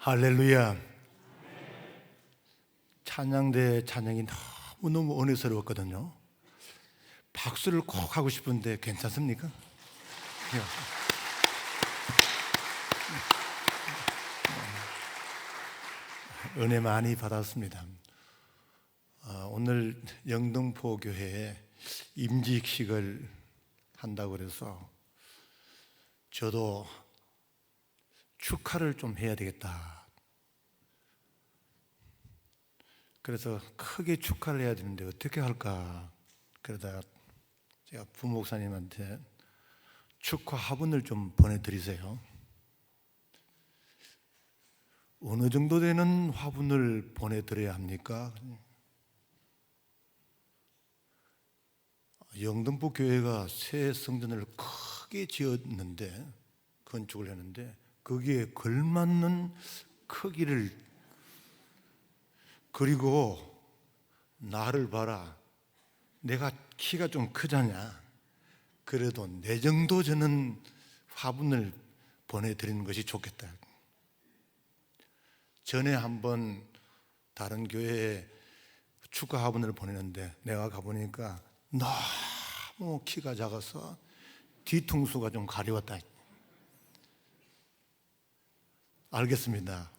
할렐루야. 찬양대 찬양이 너무너무 은혜스러웠거든요. 박수를 꼭 하고 싶은데 괜찮습니까? 은혜 많이 받았습니다. 오늘 영등포 교회에 임직식을 한다고 그래서 저도 축하를 좀 해야 되겠다. 그래서 크게 축하를 해야 되는데 어떻게 할까? 그러다가 제가 부목사님한테 축하 화분을 좀 보내드리세요. 어느 정도 되는 화분을 보내드려야 합니까? 영등포 교회가 새 성전을 크게 지었는데, 건축을 했는데 거기에 걸맞는 크기를, 그리고 나를 봐라, 내가 키가 좀 크잖냐, 그래도 내 정도 저는 화분을 보내드리는 것이 좋겠다. 전에 한번 다른 교회에 축하 화분을 보내는데 내가 가보니까 너무 키가 작아서 뒤통수가 좀 가려웠다. 알겠습니다.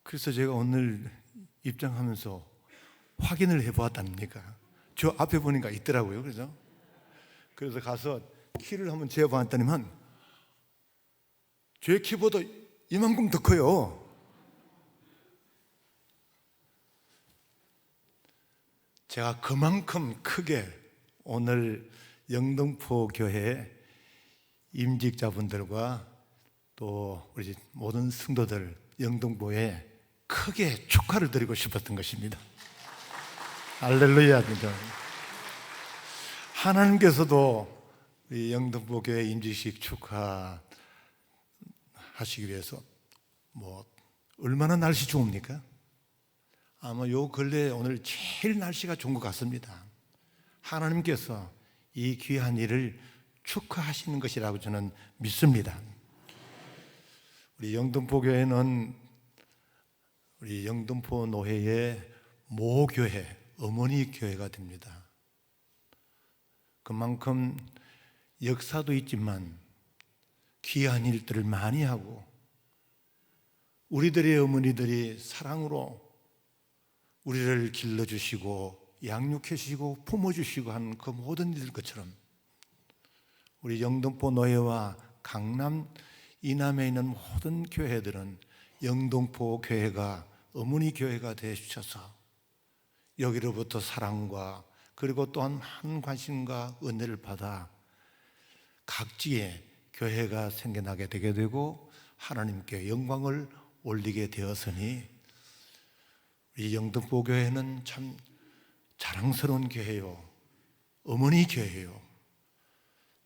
그래서 제가 오늘 입장하면서 확인을 해보았답니까? 저 앞에 보니까 있더라고요. 그래서 가서 키를 한번 재보았더니만 제 키보다 이만큼 더 커요. 제가 그만큼 크게 오늘 영등포 교회 임직자분들과 또 우리 모든 성도들 영등포에 크게 축하를 드리고 싶었던 것입니다. 할렐루야. 하나님께서도 우리 영등포 교회 임직식 축하하시기 위해서 얼마나 날씨 좋습니까? 아마 요 근래에 오늘 제일 날씨가 좋은 것 같습니다. 하나님께서 이 귀한 일을 축하하시는 것이라고 저는 믿습니다. 우리 영등포 교회는 우리 영등포 노회의 모교회, 어머니 교회가 됩니다. 그만큼 역사도 있지만 귀한 일들을 많이 하고 우리들의 어머니들이 사랑으로 우리를 길러주시고 양육해주시고 품어주시고 하는 그 모든 일 것처럼 우리 영등포 노회와 강남 이남에 있는 모든 교회들은 영등포 교회가 어머니 교회가 되어주셔서 여기로부터 사랑과 그리고 또한 많은 관심과 은혜를 받아 각지에 교회가 생겨나게 되게 되고 하나님께 영광을 올리게 되었으니 이 영등포 교회는 참 자랑스러운 교회요, 어머니 교회요,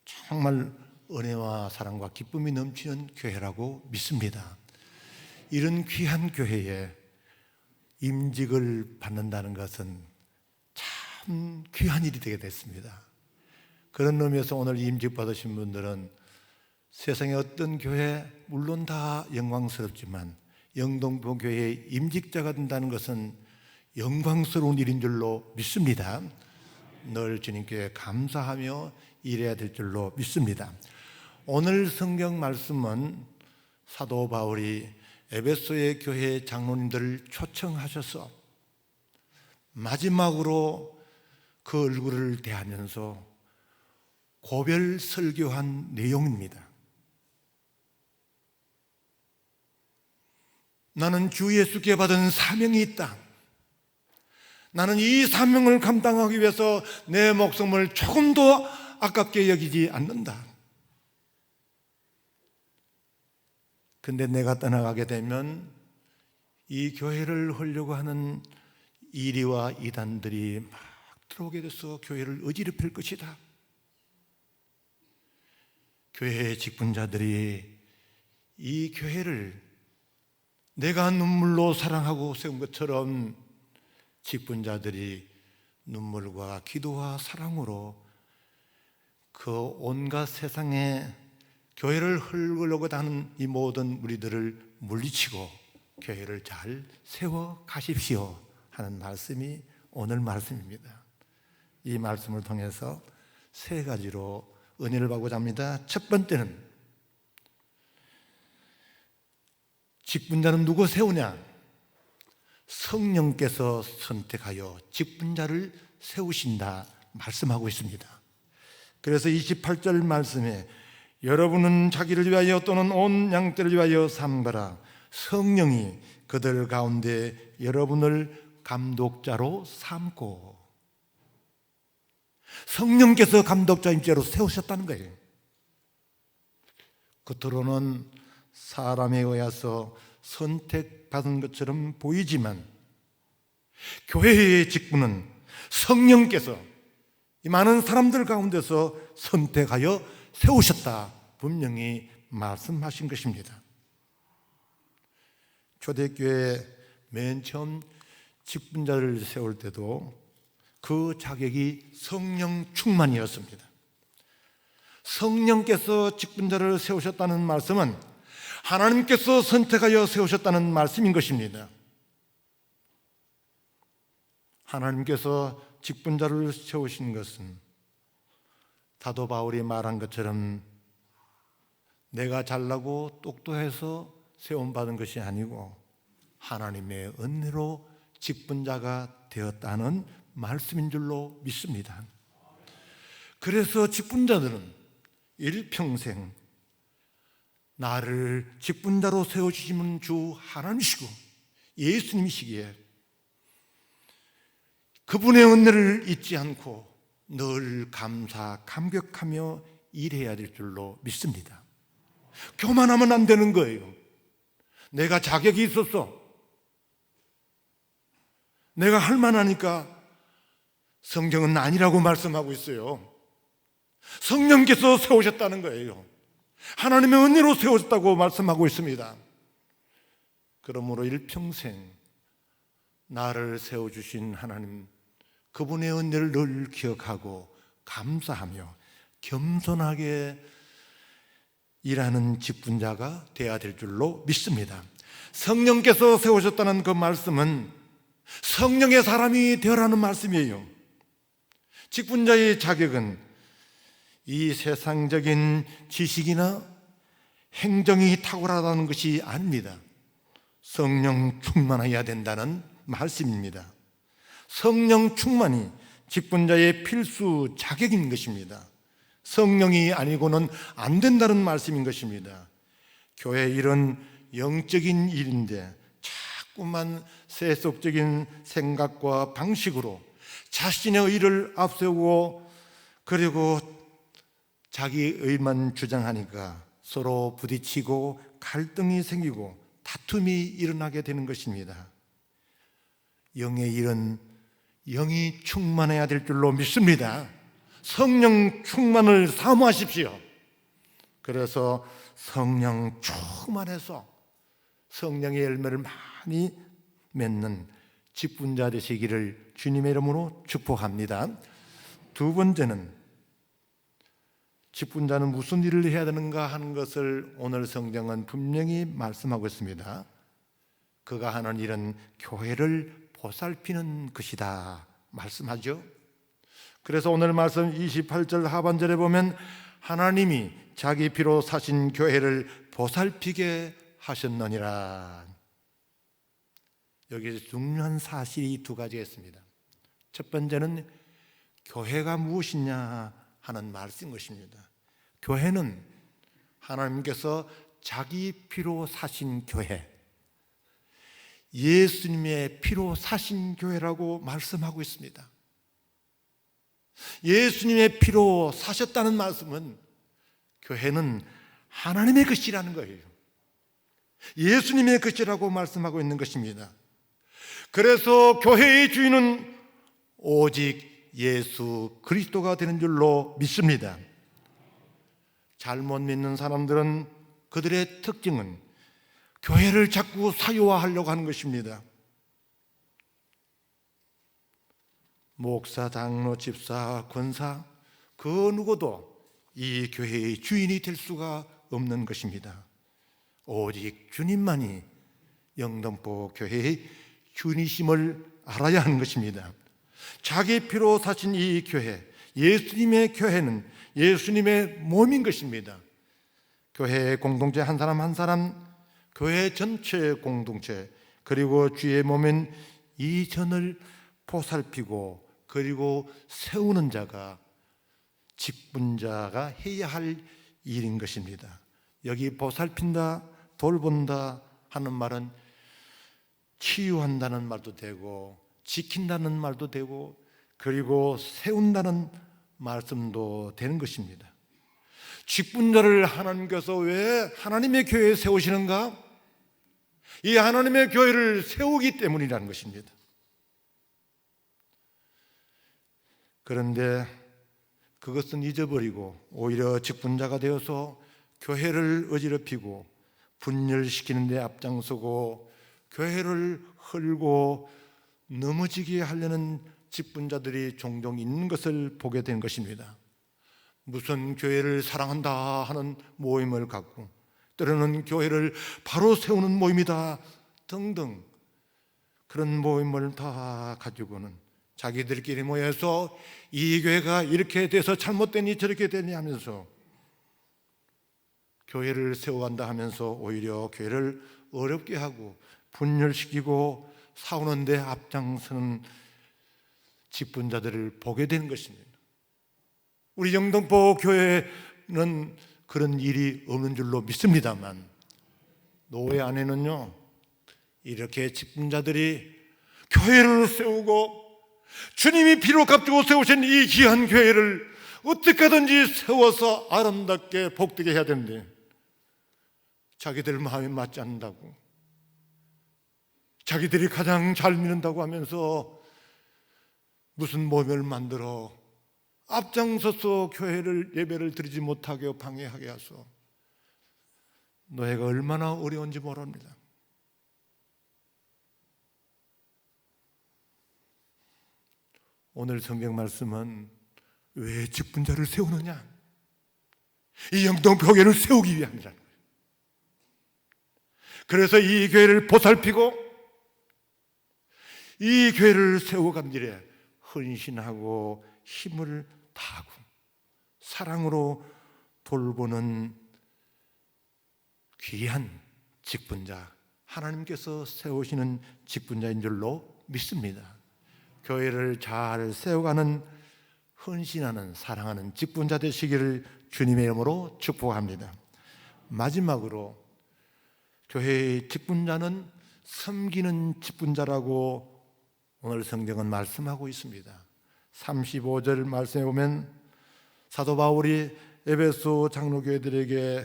정말 은혜와 사랑과 기쁨이 넘치는 교회라고 믿습니다. 이런 귀한 교회에 임직을 받는다는 것은 참 귀한 일이 되게 됐습니다. 그런 의미에서 오늘 임직 받으신 분들은 세상의 어떤 교회 물론 다 영광스럽지만 영등포 교회의 임직자가 된다는 것은 영광스러운 일인 줄로 믿습니다. 늘 주님께 감사하며 일해야 될 줄로 믿습니다. 오늘 성경 말씀은 사도 바울이 에베소의 교회 장로님들을 초청하셔서 마지막으로 그 얼굴을 대하면서 고별 설교한 내용입니다. 나는 주 예수께 받은 사명이 있다. 나는 이 사명을 감당하기 위해서 내 목숨을 조금도 아깝게 여기지 않는다. 근데 내가 떠나가게 되면 이 교회를 헐려고 하는 이리와 이단들이 막 들어오게 돼서 교회를 어지럽힐 것이다. 교회의 직분자들이 이 교회를 내가 눈물로 사랑하고 세운 것처럼 직분자들이 눈물과 기도와 사랑으로 그 온갖 세상의 교회를 헐거려고 하는 이 모든 무리들을 물리치고 교회를 잘 세워 가십시오 하는 말씀이 오늘 말씀입니다. 이 말씀을 통해서 세 가지로 은혜를 받고자 합니다. 첫 번째는 직분자는 누구 세우냐? 성령께서 선택하여 직분자를 세우신다 말씀하고 있습니다. 그래서 28절 말씀에 여러분은 자기를 위하여 또는 온 양떼를 위하여 삼가라. 성령이 그들 가운데 여러분을 감독자로 삼고, 성령께서 감독자인 죄로 세우셨다는 거예요. 겉으로는 사람에 의해서 선택받은 것처럼 보이지만 교회의 직분은 성령께서 이 많은 사람들 가운데서 선택하여 세우셨다 분명히 말씀하신 것입니다. 초대교회 맨 처음 직분자를 세울 때도 그 자격이 성령 충만이었습니다. 성령께서 직분자를 세우셨다는 말씀은 하나님께서 선택하여 세우셨다는 말씀인 것입니다. 하나님께서 직분자를 세우신 것은 사도 바울이 말한 것처럼 내가 잘나고 똑똑해서 세움받은 것이 아니고 하나님의 은혜로 직분자가 되었다는 말씀인 줄로 믿습니다. 그래서 직분자들은 일평생 나를 직분자로 세워주시는 주 하나님이시고 예수님이시기에 그분의 은혜를 잊지 않고 늘 감격하며 일해야 될 줄로 믿습니다. 교만하면 안 되는 거예요. 내가 자격이 있었어, 내가 할 만하니까. 성경은 아니라고 말씀하고 있어요. 성령께서 세우셨다는 거예요. 하나님의 은혜로 세우셨다고 말씀하고 있습니다. 그러므로 일평생 나를 세워주신 하나님, 그분의 은혜를 늘 기억하고 감사하며 겸손하게 일하는 직분자가 되어야 될 줄로 믿습니다. 성령께서 세우셨다는 그 말씀은 성령의 사람이 되어라는 말씀이에요. 직분자의 자격은 이 세상적인 지식이나 행정이 탁월하다는 것이 아닙니다. 성령 충만해야 된다는 말씀입니다. 성령 충만이 직분자의 필수 자격인 것입니다. 성령이 아니고는 안 된다는 말씀인 것입니다. 교회 일은 영적인 일인데 자꾸만 세속적인 생각과 방식으로 자신의 의를 앞세우고 그리고 자기 의만 주장하니까 서로 부딪히고 갈등이 생기고 다툼이 일어나게 되는 것입니다. 영의 일은 영이 충만해야 될 줄로 믿습니다. 성령 충만을 사모하십시오. 그래서 성령 충만해서 성령의 열매를 많이 맺는 직분자 되시기를 주님의 이름으로 축복합니다. 두 번째는 직분자는 무슨 일을 해야 되는가 하는 것을 오늘 성경은 분명히 말씀하고 있습니다. 그가 하는 일은 교회를 보살피는 것이다 말씀하죠. 그래서 오늘 말씀 28절 하반절에 보면 하나님이 자기 피로 사신 교회를 보살피게 하셨느니라. 여기서 중요한 사실이 두 가지가 있습니다. 첫 번째는 교회가 무엇이냐 하는 말씀인 것입니다. 교회는 하나님께서 자기 피로 사신 교회, 예수님의 피로 사신 교회라고 말씀하고 있습니다. 예수님의 피로 사셨다는 말씀은 교회는 하나님의 것이라는 거예요. 예수님의 것이라고 말씀하고 있는 것입니다. 그래서 교회의 주인은 오직 예수 그리스도가 되는 줄로 믿습니다. 잘못 믿는 사람들은 그들의 특징은 교회를 자꾸 사유화하려고 하는 것입니다. 목사, 장로, 집사, 권사 그 누구도 이 교회의 주인이 될 수가 없는 것입니다. 오직 주님만이 영등포 교회의 주니심을 알아야 하는 것입니다. 자기 피로 사신 이 교회, 예수님의 교회는 예수님의 몸인 것입니다. 교회 공동체 한 사람 한 사람, 교회 전체 공동체, 그리고 주의 몸인 이 전을 보살피고 그리고 세우는 자가 직분자가 해야 할 일인 것입니다. 여기 보살핀다, 돌본다 하는 말은 치유한다는 말도 되고 지킨다는 말도 되고 그리고 세운다는 말씀도 되는 것입니다. 직분자를 하나님께서 왜 하나님의 교회에 세우시는가? 이 하나님의 교회를 세우기 때문이라는 것입니다. 그런데 그것은 잊어버리고 오히려 직분자가 되어서 교회를 어지럽히고 분열시키는 데 앞장서고 교회를 헐고 넘어지게 하려는 직분자들이 종종 있는 것을 보게 된 것입니다. 무슨 교회를 사랑한다 하는 모임을 갖고 때로는 교회를 바로 세우는 모임이다 등등 그런 모임을 다 가지고는 자기들끼리 모여서 이 교회가 이렇게 돼서 잘못되니 저렇게 되니 하면서 교회를 세워간다 하면서 오히려 교회를 어렵게 하고 분열시키고 싸우는 데 앞장서는 직분자들을 보게 되는 것입니다. 우리 영등포 교회는 그런 일이 없는 줄로 믿습니다만 노회 안에는요 이렇게 직분자들이 교회를 세우고 주님이 피로 값주고 세우신 이 귀한 교회를 어떻게든지 세워서 아름답게 복되게 해야 되는데 자기들 마음에 맞지 않는다고 자기들이 가장 잘 믿는다고 하면서 무슨 모임을 만들어 앞장서서 교회를 예배를 드리지 못하게 방해하게 하소. 노예가 얼마나 어려운지 모릅니다. 오늘 성경 말씀은 왜 직분자를 세우느냐? 이 영등포교회를 세우기 위함이라는 거예요. 그래서 이 교회를 보살피고 이 교회를 세워간 일에 헌신하고 힘을 다하고 사랑으로 돌보는 귀한 직분자, 하나님께서 세우시는 직분자인 줄로 믿습니다. 교회를 잘 세워가는 헌신하는 사랑하는 직분자 되시기를 주님의 이름으로 축복합니다. 마지막으로 교회의 직분자는 섬기는 직분자라고 오늘 성경은 말씀하고 있습니다. 35절 말씀에 보면 사도 바울이 에베소 장로교회들에게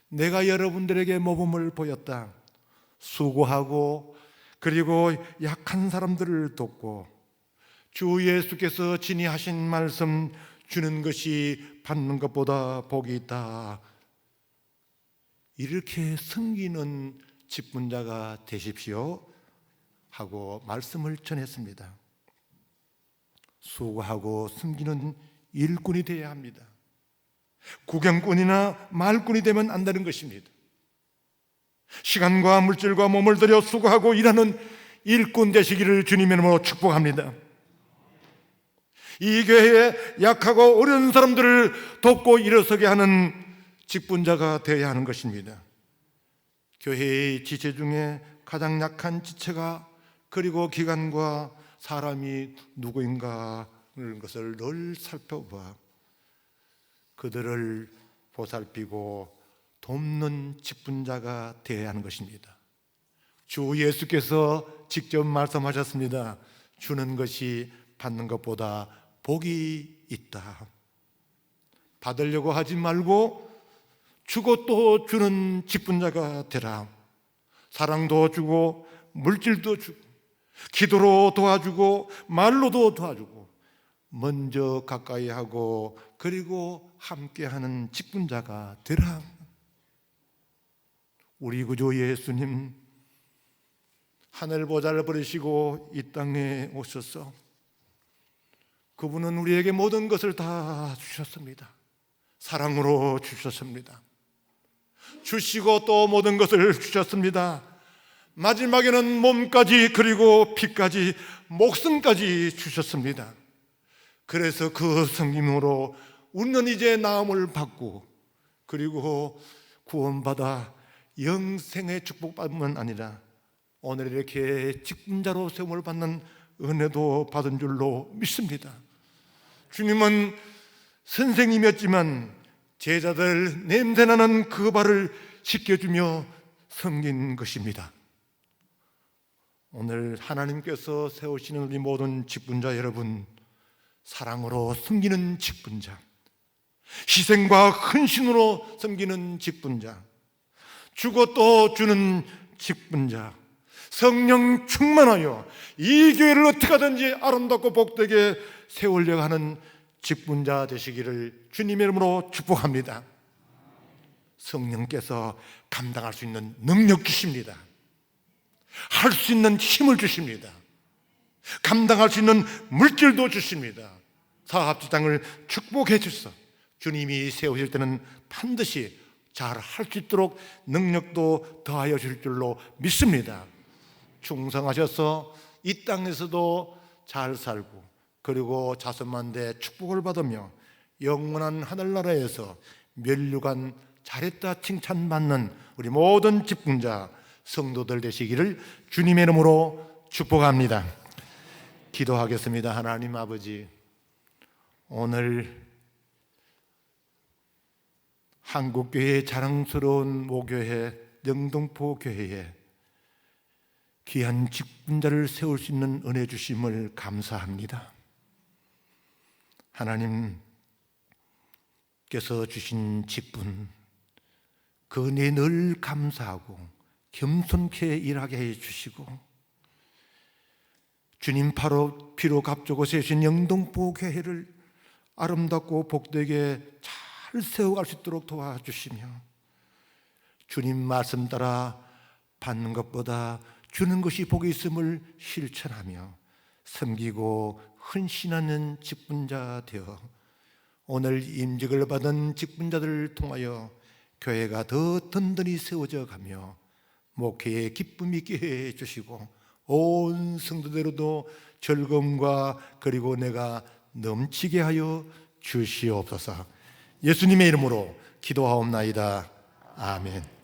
내가 여러분들에게 모범을 보였다. 수고하고 그리고 약한 사람들을 돕고 주 예수께서 친히 하신 말씀 주는 것이 받는 것보다 복이 있다. 이렇게 섬기는 직분자가 되십시오 하고 말씀을 전했습니다. 수고하고 섬기는 일꾼이 되어야 합니다. 구경꾼이나 말꾼이 되면 안 되는 것입니다. 시간과 물질과 몸을 들여 수고하고 일하는 일꾼 되시기를 주님의 이름으로 축복합니다. 이 교회에 약하고 어려운 사람들을 돕고 일어서게 하는 직분자가 되어야 하는 것입니다. 교회의 지체 중에 가장 약한 지체가 그리고 기관과 사람이 누구인가 하는 것을 늘 살펴봐 그들을 보살피고 돕는 직분자가 되어야 하는 것입니다. 주 예수께서 직접 말씀하셨습니다. 주는 것이 받는 것보다 복이 있다. 받으려고 하지 말고 주고 또 주는 직분자가 되라. 사랑도 주고 물질도 주고 기도로 도와주고 말로도 도와주고 먼저 가까이 하고 그리고 함께하는 직분자가 되라. 우리 구주 예수님 하늘 보좌를 버리시고 이 땅에 오셔서 그분은 우리에게 모든 것을 다 주셨습니다. 사랑으로 주셨습니다. 주시고 또 모든 것을 주셨습니다. 마지막에는 몸까지, 그리고 피까지, 목숨까지 주셨습니다. 그래서 그 성김으로 우리는 이제 나음을 받고, 그리고 구원받아 영생의 축복받으면 아니라 오늘 이렇게 직분자로 세움을 받는 은혜도 받은 줄로 믿습니다. 주님은 선생님이었지만 제자들 냄새나는 그 발을 씻겨주며 섬긴 것입니다. 오늘 하나님께서 세우시는 우리 모든 직분자 여러분, 사랑으로 섬기는 직분자, 희생과 헌신으로 섬기는 직분자, 주고 또 주는 직분자, 성령 충만하여 이 교회를 어떻게 하든지 아름답고 복되게 세우려고 하는 직분자 되시기를 주님의 이름으로 축복합니다. 성령께서 감당할 수 있는 능력 주십니다. 할 수 있는 힘을 주십니다. 감당할 수 있는 물질도 주십니다. 사업지장을 축복해 주셔서 주님이 세우실 때는 반드시 잘 할 수 있도록 능력도 더하여 주실 줄로 믿습니다. 충성하셔서 이 땅에서도 잘 살고, 그리고 자손만대 축복을 받으며 영원한 하늘나라에서 멸류관 잘했다 칭찬받는 우리 모든 직분자 성도들 되시기를 주님의 이름으로 축복합니다. 기도하겠습니다. 하나님 아버지, 오늘 한국교회의 자랑스러운 모교회 영등포 교회에 귀한 직분자를 세울 수 있는 은혜 주심을 감사합니다. 하나님께서 주신 직분, 그 은혜에 늘 감사하고 겸손케 일하게 해주시고, 주님 피로 값주고 세우신 영등포 교회를 아름답고 복되게 잘 세워갈 수 있도록 도와주시며, 주님 말씀 따라 받는 것보다 주는 것이 복이 있음을 실천하며 섬기고 헌신하는 직분자 되어 오늘 임직을 받은 직분자들을 통하여 교회가 더 든든히 세워져 가며 목회에 기쁨 있게 해 주시고 온 성도대로도 즐거움과 그리고 내가 넘치게 하여 주시옵소서. 예수님의 이름으로 기도하옵나이다. 아멘.